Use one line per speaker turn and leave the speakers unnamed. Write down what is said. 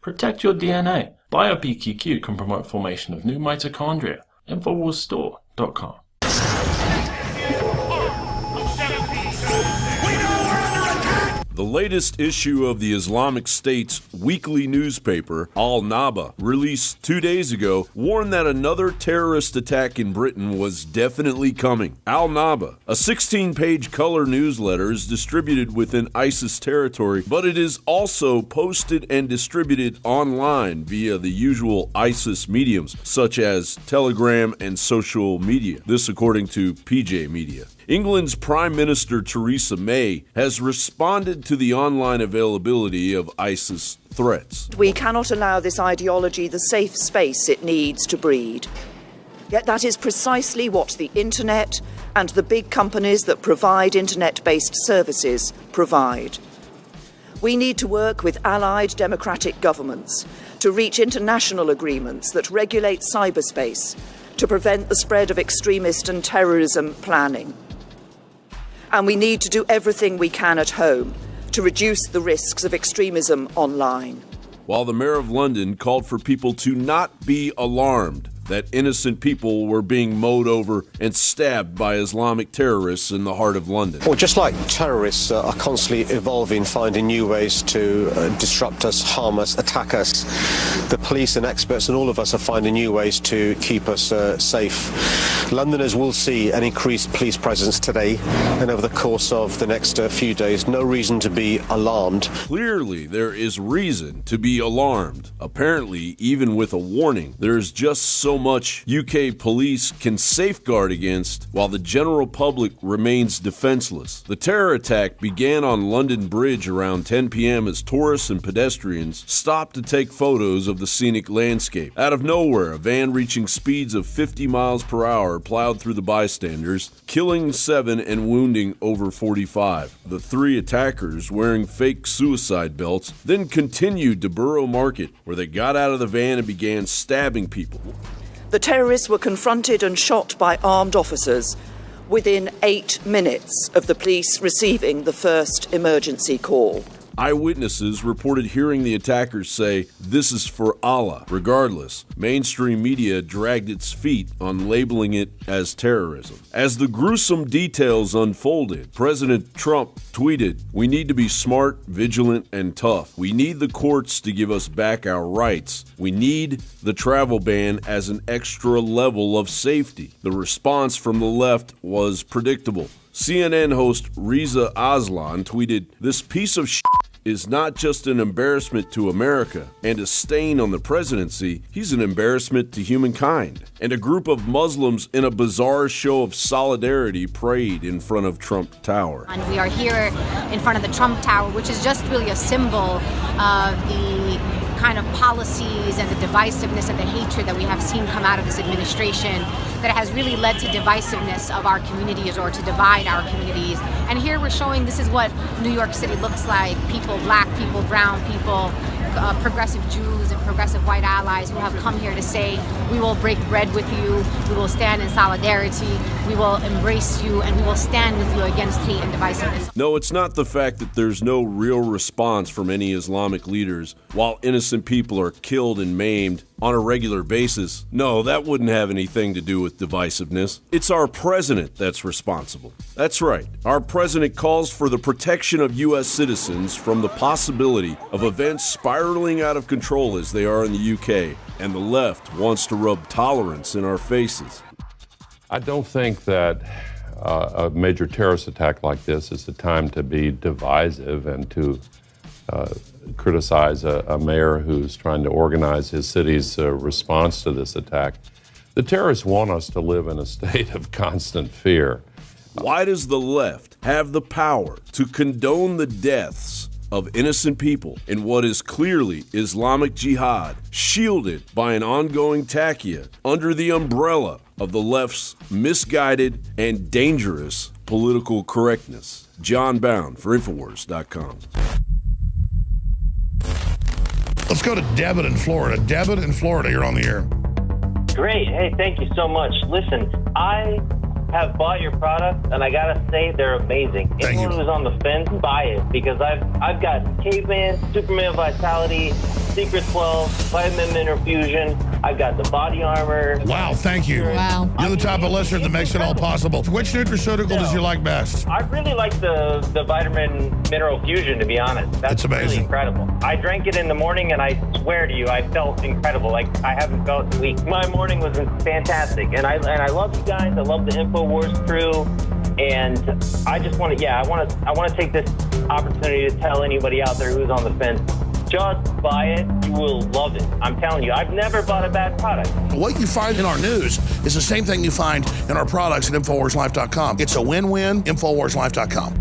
Protect your DNA. BioPQQ can promote formation of new mitochondria. Infowarsstore.com.
The latest issue of the Islamic State's weekly newspaper, al-Naba, released 2 days ago, warned that another terrorist attack in Britain was definitely coming. Al-Naba, a 16-page color newsletter, is distributed within ISIS territory, but it is also posted and distributed online via the usual ISIS mediums, such as Telegram and social media. This according to PJ Media. England's Prime Minister Teresa May has responded to the online availability of ISIS threats.
We cannot allow this ideology the safe space it needs to breed. Yet that is precisely what the internet and the big companies that provide internet-based services provide. We need to work with allied democratic governments to reach international agreements that regulate cyberspace to prevent the spread of extremist and terrorism planning. And we need to do everything we can at home to reduce the risks of extremism online.
While the Mayor of London called for people to not be alarmed that innocent people were being mowed over and stabbed by Islamic terrorists in the heart of London.
Well, just like terrorists are constantly evolving, finding new ways to disrupt us, harm us, attack us, the police and experts and all of us are finding new ways to keep us safe. Londoners will see an increased police presence today and over the course of the next few days. No reason to be alarmed.
Clearly, there is reason to be alarmed. Apparently, even with a warning, there is just so much UK police can safeguard against while the general public remains defenseless. The terror attack began on London Bridge around 10 p.m. as tourists and pedestrians stopped to take photos of the scenic landscape. Out of nowhere, a van reaching speeds of 50 miles per hour plowed through the bystanders, killing 7 and wounding over 45. The 3 attackers, wearing fake suicide belts, then continued to Borough Market, where they got out of the van and began stabbing people.
The terrorists were confronted and shot by armed officers within 8 minutes of the police receiving the first emergency call.
Eyewitnesses reported hearing the attackers say, "This is for Allah." Regardless, mainstream media dragged its feet on labeling it as terrorism. As the gruesome details unfolded, President Trump tweeted, "We need to be smart, vigilant, and tough. We need the courts to give us back our rights. We need the travel ban as an extra level of safety." The response from the left was predictable. CNN host Reza Aslan tweeted, "This piece of shit is not just an embarrassment to America and a stain on the presidency, he's an embarrassment to humankind." And a group of Muslims in a bizarre show of solidarity prayed in front of Trump Tower.
And we are here in front of the Trump Tower, which is just really a symbol of the kind of policies and the divisiveness and the hatred that we have seen come out of this administration that has really led to divisiveness of our communities or to divide our communities. And here we're showing this is what New York City looks like. People, black people, brown people, progressive Jews and progressive white allies who have come here to say, we will break bread with you, we will stand in solidarity, we will embrace you, and we will stand with you against hate and divisiveness.
No, it's not the fact that there's no real response from any Islamic leaders while innocent people are killed and maimed on a regular basis. No, that wouldn't have anything to do with divisiveness. It's our president that's responsible. That's right. Our president calls for the protection of U.S. citizens from the possibility of events spiraling out of control as they are in the UK, and the left wants to rub tolerance in our faces.
I don't think that a major terrorist attack like this is the time to be divisive and to criticize a mayor who's trying to organize his city's response to this attack. The terrorists want us to live in a state of constant fear.
Why does the left have the power to condone the deaths of innocent people in what is clearly Islamic Jihad, shielded by an ongoing taqiyya under the umbrella of the left's misguided and dangerous political correctness? John Bound for Infowars.com.
Let's go to Debit in Florida. Debit in Florida, you're on the air.
Great. Hey, thank you so much. Listen, I have bought your product, and I gotta say they're amazing. Anyone who's on the fence, buy it, because I've got caveman, Superman vitality, Secret 12, Vitamin Mineral Fusion. I've got the body armor.
Wow, thank you.
Wow.
You're the type of listener that makes it all possible. Which nutraceutical does you like best?
I really like the Vitamin Mineral Fusion, to be honest. That's
It's amazing.
really incredible. I drank it in the morning, and I swear to you, I felt incredible. Like I haven't felt in weeks. My morning was fantastic, and I love you guys. I love the Infowars crew, and I just want to, I want to take this opportunity to tell anybody out there who's on the fence. Just buy it. You will love it. I'm telling you, I've never bought a bad product.
What you find in our news is the same thing you find in our products at InfoWarsLife.com. It's a win-win, InfoWarsLife.com.